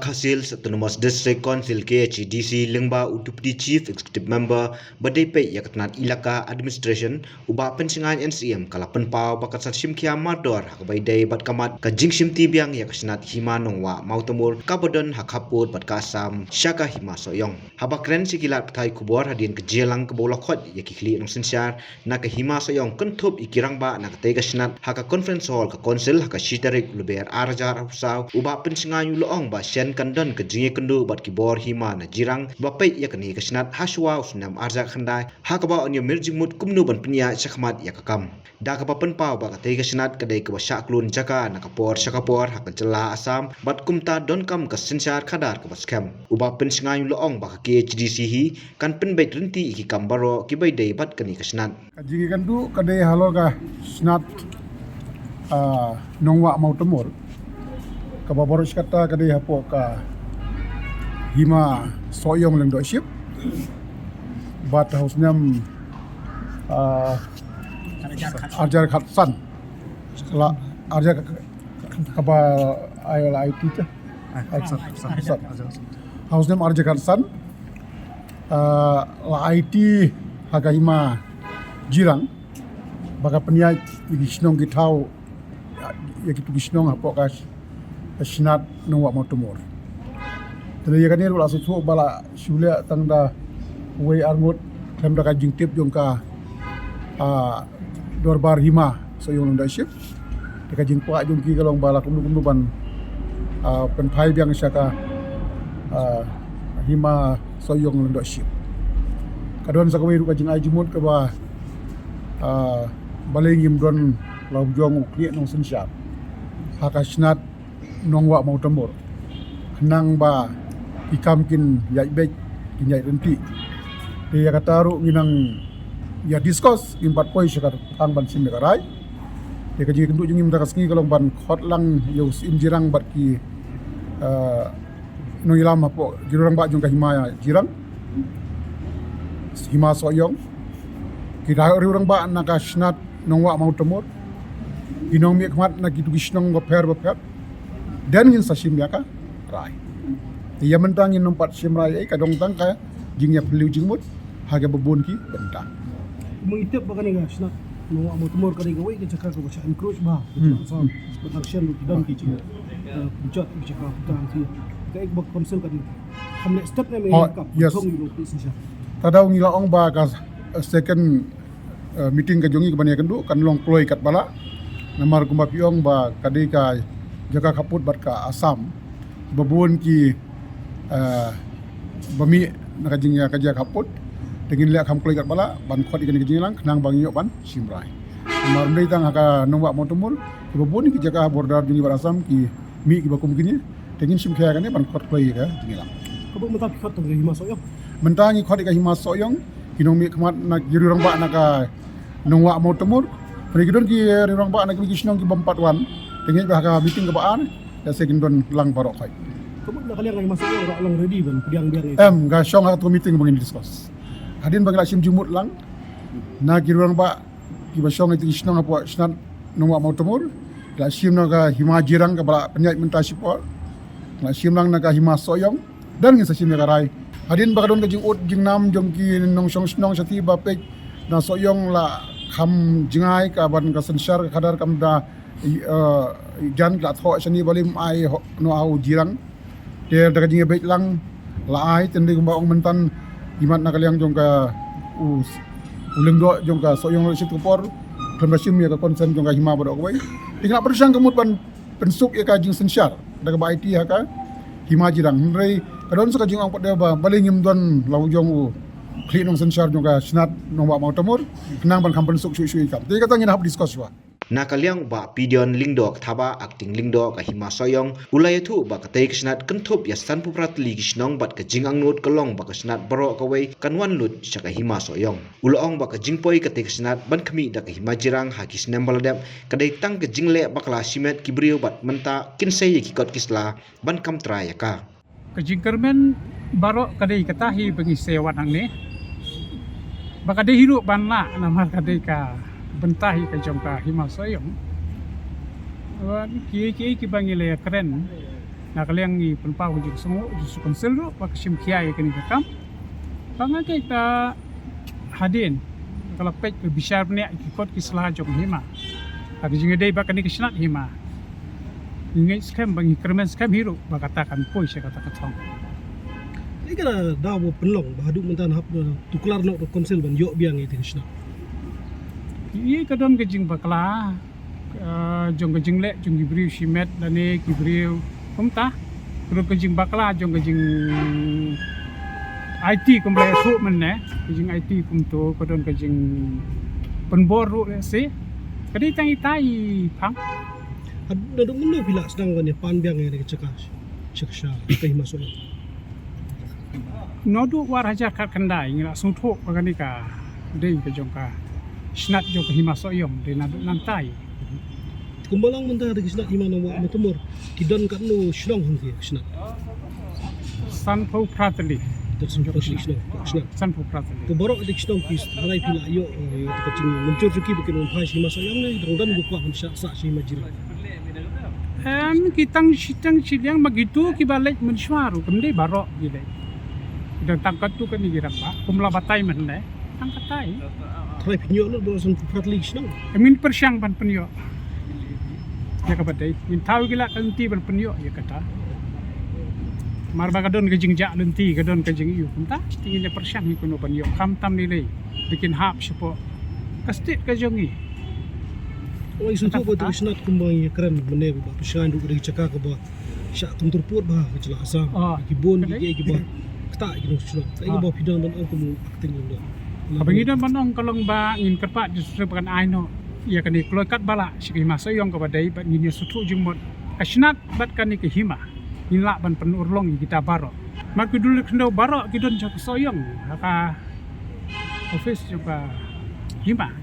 Khasil Autonomous District Council KHDC Lengba Deputy Chief Executive Member Badai Yakatnat Ilaka Administration Uba Pensingan NCM Kalapan Pau Bakasat Shimkia Mador Hakabaidai Batkamat Kajing Shimti Biang Yakasnat Hima Nongwa Mautamur Kabodon Hakaput Batkasam Shaka Hima Soyong Habakren Sikilat Patai Kubor Hadin Kejelang Kebolokot Yakikli Nongsensyar Naka Hima Soyong Kentup Ikirangba Nakatay Kasnat Haka Conference Hall Ka Council Haka Shitarik Luber Arajar Hapsaw Uba Pensingan Yuloong Ba Shen Kandan Kajingi Kendu Bat Kibor Hima na Jirang Bapai Yakani Kasnat Hashwa Usnam Arzak Khandai Hakaba Onyo Mirjingmut Kumnu Ban Penya Shakmat Yakakam Dakapa Penpau Bakatay Kasnat Kadai Kabashaklun Jaka Nakapor Shakapor Hakajala Asam Bat Kumta Donkam Kasensyar Kadar Kabaskam Uba Pensingan Yuloong Baka KHDC hi Kan Penbait Renti Iki Kambaro Kibai Day Bat Kani Kasnat Kajingi Kandu Kadai Haloga Snat Nongwa Mautamur Kababoros kata kadai hapo ka Hima Soyong Leadership Bat Hausnyam Arjar Khatsan la Arjar kaba ILIT ta Hausnyam Arjar Khatsan la IT haga Hima Jirang baga peniai gisnong gitau ya gitu gisnong hapo ka Sinat Nongwa Mautamur. Jadi kan ini langsung tu bala sulia tangda way armut dalam dah kajing tip jongka dorbar Hima Soyong Leadership. Kajing puak jongki kalau bala kumdu ban penpai biang syaka Hima Soyong Leadership. Kadon sakawai kajing ajimut ke ba balengim don lau jong ukliat nong sensyap. Haka Sinat Nongwa Mautamur Kenang ba ikam kin yai bek kin yai renti dia kata ru minang ya discuss impat poi syakar tang ban sim karai dia kaji kendu jungim da kasngi kalau ban khot lang yo sim jirang bat ki no ilam apo jirang ba jung ka himaya jirang Hima Soyong kita urang ba naka Sinat Nongwa Mautamur inong mi khmat na gitu gisnong baper dan ngin sasim yaka rai ia mentang in nompat sim rai kadong tang ka jingnya peliu jingmut haga bebun ki bentang mengitip bakani ga Sinat Nongwa Mautamur kadai gawai ke cakap ke baca encroach ba so betang sian lu dan ki cing bucat ki cakap tang si kai bak konsel kan hamle step na me kap song lu ti sisa tadau ngilaong ba ka second meeting ka jongi ka bania kendu kan long ploy kat bala namar kumba piong ba kadai ka jaga kaput bat ka Asam babun ki bami nakajingya kaja kaput tengin liak kam kulikat bala ban khot ikan kajing lang kenang bang yok ban simrai mar ndai tang haka Nongwa Mautamur ki babun ki jaga bordar jingi bat Asam ki mi ki bakum kini tengin sim khaya kan ban khot kulai ka jingi lang kabuk mata khot tang Hima Soyong mentangi khot ka Hima Soyong kinong mi khamat nak jiru rang ba naka Nongwa Mautamur perigidon ki rang ba nak gisnong ki bampatwan tengin bahaka meeting ke baan ya sekindon lang barok kai kabuk nak kalian Hima Soyong ra lang ready ban biang ga syong atau meeting bangin discuss hadin bangla sim jumut lang na girang ba ki ba syong itu isnong apa Sinat Nongwa Mautamur la sim na ga Hima Jirang ka bala penyai mentasipol la sim lang na ga Hima Soyong dan ngin sa sim ga rai hadin bakadon ka jing ut jing nam jong ki nong syong snong sati ba pe na Soyong la kham jingai ka ban ka sensyar kadar kam da jan la tho sani balim ai no au jirang der daga jinge bet lang la ai tendi kumba ong mentan imat nakaliang jong ka uleng do jong ka Soyong Leadership por kembasim ya ka konsen jong ka Hima bodok wai tingak persang kemut ban pensuk ya ka jing sensyar daga ba IT ha ka Hima Jirang rei kadon sa ka jing ong padel ba balingim don lau jong kli nong sensyar jong ka Sinat Nongwa Mautamur kenang ban kam pensuk sui kam dia kata ngin hap discuss wa Nakaliang ba pidion lingdok thaba acting lingdok ka Hima Soyong ulayathu ba katay Sinat kentup ya san pupratli gisnong bat ka jing angnut kalong ba ka Sinat baro kawai kanwan lut sya ka Hima Soyong uloong ba ka jingpoi katay Sinat ban kami da ka Hima Jirang hakis nembaladap kaday tang ka jingle bakla simet kibriyo bat menta kinsay kikot kisla ban kam traya ka kajingkermen baro kadai katahi bagi sewat ang ni baka de hiru banna namar kadai ka bentahi ka jongka Hima Soyong wan ki bangile keren na kaliang i penpau jing semua su konsil ro pak sim kiai kini kam banga kita hadin kalau pek bisyar ne ikot kislah jong hima ag jing dei bakani kisnat hima ingai scam bangi kermen scam hiro bakatakan poi saya kata katong Ini kena dawo pelong bahadu mentan hap tuklar nok konsil ban yok biang itu Krishna. Iya kadon kejing bakla jong kejing lek jong gibriu shimet dane gibriu pemta kadon kejing bakla jong kejing IT kumplai su menne kejing IT kumto kadon kejing penbor ru se kadi tang itai phang Ada mana pila sedang kan ya pan biang yang cekas ceksha kai masuk. nodu war hajar kat kendai ngila sunthok paganika dei ke jongka snat jong ke himaso yom de nadu nantai Kumbalang mentah ada Krishna imana wa matumur kidan kan no shlong hang dia Krishna. san pau pratali Tersenjata Krishna. Krishna. san pau pratali Ke borok ada Krishna kis halai pila yo kecing muncul suki bikin umpai si masuk yang ni dan buka hamsa sa si majira. Kitang sitang silyang begitu kibalik mensuaru kemudian barok gile dan tangkat tu kan digirak pak kumla batai mana tangkatai Try pinyo lo dosen pratli Krishna. min persyang pan penyo ya kabadai min tahu gila kanti pan penyo ya kata marba kadon kejing jak lenti kadon kejing iu entah tingginya persyang ikuno penyo kam tam nilai bikin hap sepo kastit kajongi Oh isu tu betul Krishna kumbang keren menebu batu shan duk dari cakap ke bah syak tentur put bah kecela asam kibon gigi bah ketak gitu Krishna. Saya bah pidan ban aku mu akting lo. Kabangidan manong kalong ba ngin kerpat justru pakan aino ia kani keluar kat bala sigi masa yang kabadai bat ngin sutu jumot kasnat bat kani ke hima nilak ban penurlong kita baro mak dulu kendo baro kidon jak soyong haka office juga hima